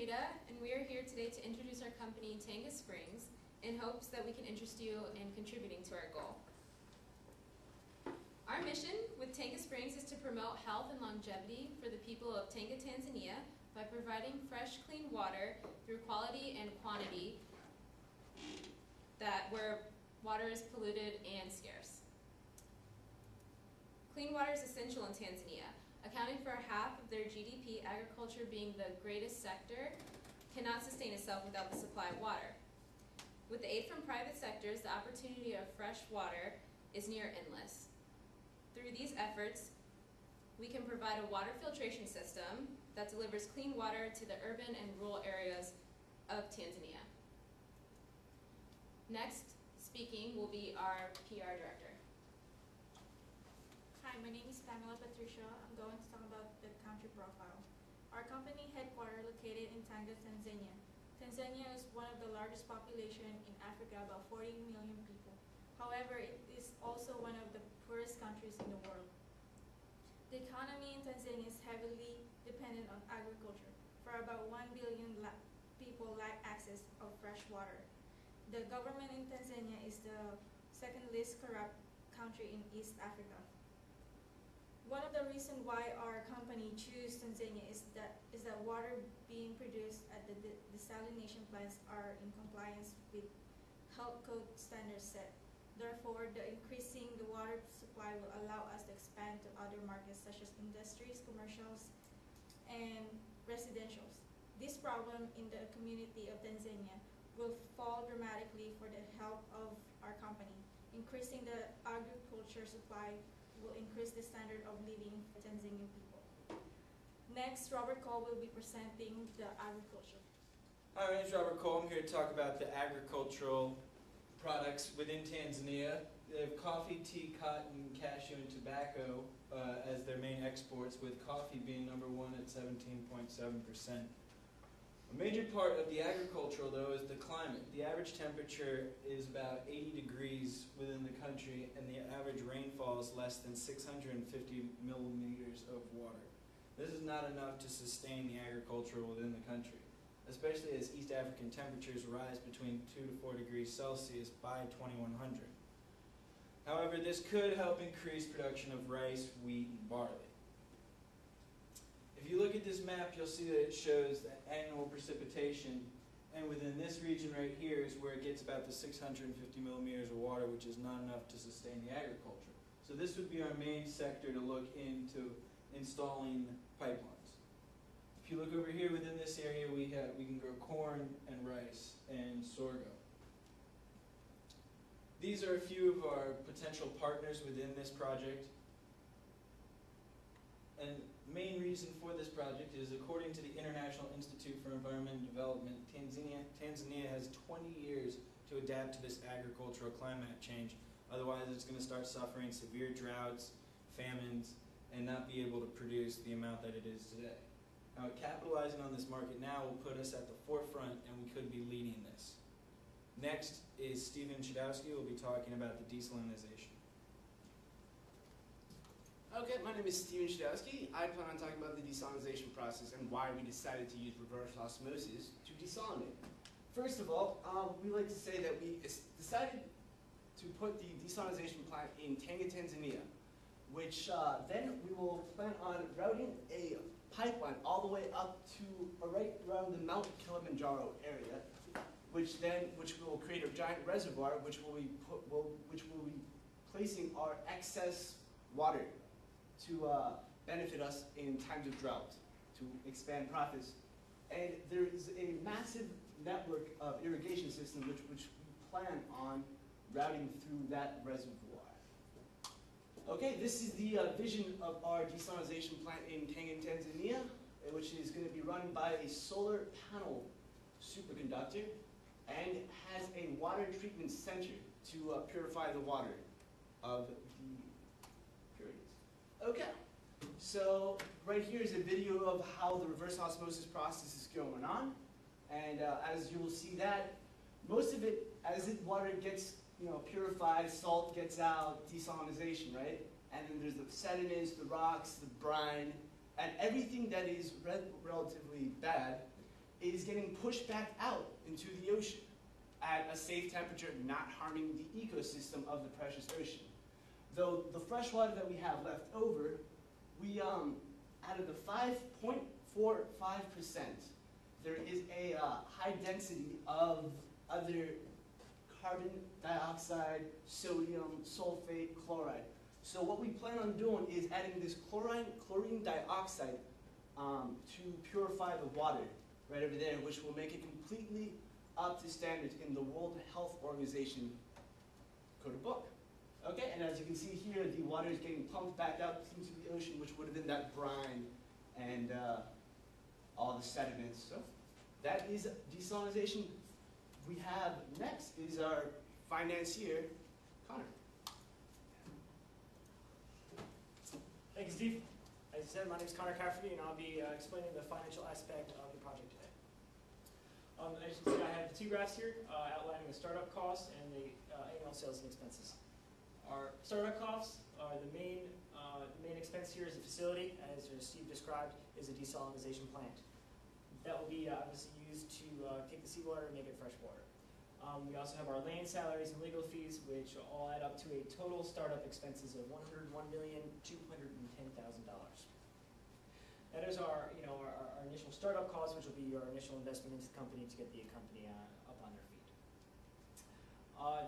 Rita, and we are here today to introduce our company, Tanga Springs, in hopes that we can interest you in contributing to our goal. Our mission with Tanga Springs is to promote health and longevity for the people of Tanga, Tanzania by providing fresh, clean water through quality and quantity where water is polluted and scarce. Clean water is essential in Tanzania. Accounting for half of their GDP, agriculture being the greatest sector, cannot sustain itself without the supply of water. With the aid from private sectors, the opportunity of fresh water is near endless. Through these efforts, we can provide a water filtration system that delivers clean water to the urban and rural areas of Tanzania. Next speaking will be our PR director. Hi, my name is Pamela Patricia. I'm going to talk about the country profile. Our company headquarters located in Tanga, Tanzania. Tanzania is one of the largest population in Africa, about 40 million people. However, it is also one of the poorest countries in the world. The economy in Tanzania is heavily dependent on agriculture. For about 1 billion people lack access of fresh water. The government in Tanzania is the second least corrupt country in East Africa. One of the reasons why our company chose Tanzania is that water being produced at the desalination plants are in compliance with health code standards set. Therefore, the increasing the water supply will allow us to expand to other markets such as industries, commercials, and residentials. This problem in the community of Tanzania will fall dramatically for the help of our company. Increasing the agriculture supply will increase the standard of living for Tanzanian people. Next, Robert Cole will be presenting the agriculture. Hi, my name is Robert Cole. I'm here to talk about the agricultural products within Tanzania. They have coffee, tea, cotton, cashew, and tobacco as their main exports, with coffee being number one at 17.7%. A major part of the agricultural, though, is the climate. The average temperature is about 80 degrees within the country, and the average rainfall is less than 650 millimeters of water. This is not enough to sustain the agriculture within the country, especially as East African temperatures rise between 2 to 4 degrees Celsius by 2100. However, this could help increase production of rice, wheat, and barley. If you look at this map, you'll see that it shows the annual precipitation, and within this region right here is where it gets about the 650 millimeters of water, which is not enough to sustain the agriculture. So this would be our main sector to look into installing pipelines. If you look over here within this area, we can grow corn and rice and sorghum. These are a few of our potential partners within this project. And the main reason for this project is, according to the International Institute for Environment and Development, Tanzania has 20 years to adapt to this agricultural climate change. Otherwise, it's going to start suffering severe droughts, famines, and not be able to produce the amount that it is today. Now, capitalizing on this market now will put us at the forefront, and we could be leading this. Next is Stephen Shadowski, who will be talking about the desalinization. Okay, my name is Steven Shadowski. I plan on talking about the desalinization process and why we decided to use reverse osmosis to desalinate. First of all, we like to say that we decided to put the desalinization plant in Tanga, Tanzania, which then we will plan on routing a pipeline all the way up to right around the Mount Kilimanjaro area, which will create a giant reservoir, which will be placing our excess water to benefit us in times of drought, to expand profits. And there is a massive network of irrigation system which we plan on routing through that reservoir. Okay, this is the vision of our desalinization plant in Tanga, Tanzania, which is going to be run by a solar panel superconductor and has a water treatment center to purify the water of the purities. Okay, so right here is a video of how the reverse osmosis process is going on, and as you will see that most of it, as water gets purified, salt gets out, desalinization, right? And then there's the sediments, the rocks, the brine, and everything that is relatively bad is getting pushed back out into the ocean at a safe temperature, not harming the ecosystem of the precious ocean. Though the fresh water that we have left over, we, out of the 5.45%, there is a high density of other carbon dioxide, sodium, sulfate, chloride. So what we plan on doing is adding this chlorine dioxide to purify the water right over there, which will make it completely up to standards in the World Health Organization code of book. Okay, and as you can see here, the water is getting pumped back out into the ocean, which would have been that brine and all the sediments. So that is desalinization. We have next is our financier, Connor. Thank you, Steve. As you said, my name is Connor Cafferty, and I'll be explaining the financial aspect of the project today. As you can see, I have two graphs here outlining the startup costs and the annual sales and expenses. Our startup costs are the main expense here is the facility, as Steve described, is a desalinization plant. That will be obviously used to take the seawater and make it fresh water. We also have our land salaries and legal fees, which all add up to a total startup expenses of $101,210,000. That is our initial startup cost, which will be our initial investment into the company to get the company up on their feet.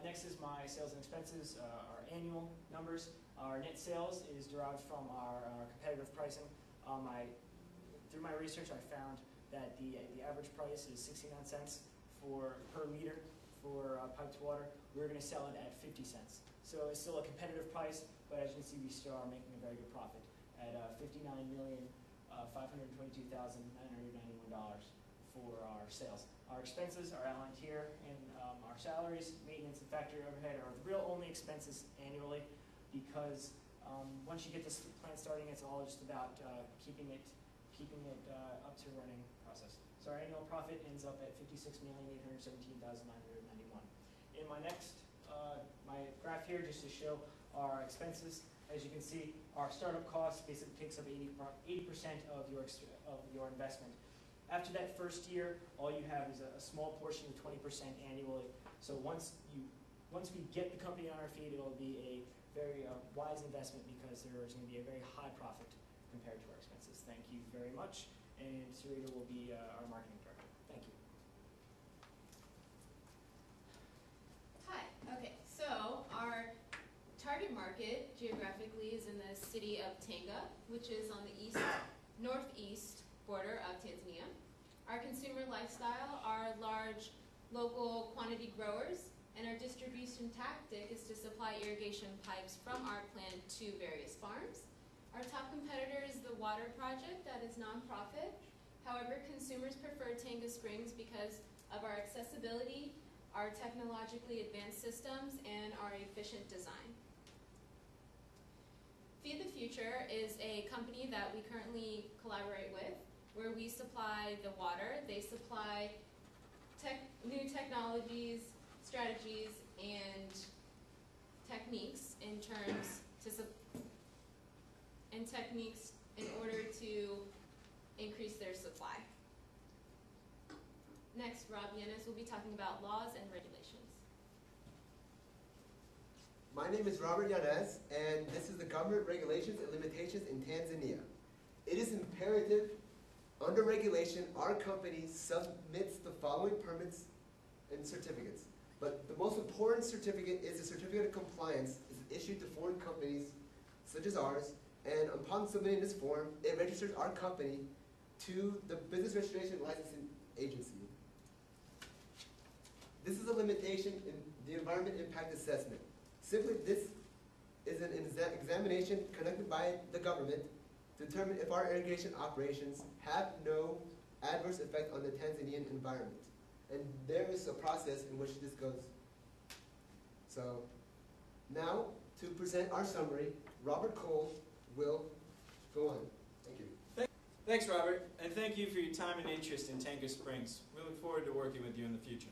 Next is my sales and expenses, our annual numbers. Our net sales is derived from our competitive pricing. Through my research, I found that the average price is 69 cents per liter for piped water. We're going to sell it at 50 cents. So it's still a competitive price, but as you can see, we still are making a very good profit at $59,522,991 for our sales. Our expenses are outlined here, and our salaries, maintenance, and factory overhead are the real only expenses annually, because once you get this plant starting, it's all just about keeping it up to running process. So our annual profit ends up at $56,817,991. In my next my graph here, just to show our expenses, as you can see, our startup cost basically takes up 80% of your investment. After that first year, all you have is a small portion of 20% annually. So once we get the company on our feet, it will be a very wise investment, because there is going to be a very high profit compared to our expenses. Thank you very much, and Sarita will be our marketing director. Thank you. Hi. Okay, so our target market geographically is in the city of Tanga, which is on the northeast border of Tanzania. Our consumer lifestyle are large local quantity growers, and our distribution tactic is to supply irrigation pipes from our plant to various farms. Our top competitor is the water project that is nonprofit. However, consumers prefer Tanga Springs because of our accessibility, our technologically advanced systems, and our efficient design. Feed the Future is a company that we currently collaborate with, where we supply the water. They supply new technologies, strategies, and techniques in order to increase their supply. Next, Rob Yenes will be talking about laws and regulations. My name is Robert Yanez, and this is the government regulations and limitations in Tanzania. It is imperative, under regulation, our company submits the following permits and certificates. But the most important certificate is a certificate of compliance. It's issued to foreign companies, such as ours, and upon submitting this form, it registers our company to the Business Registration and Licensing Agency. This is a limitation in the Environment Impact Assessment. Simply, this is an examination conducted by the government to determine if our irrigation operations have no adverse effect on the Tanzanian environment. And there is a process in which this goes. So, now, to present our summary, Robert Cole will go on. Thank you. Thanks, Robert, and thank you for your time and interest in Tanga Springs. We look forward to working with you in the future.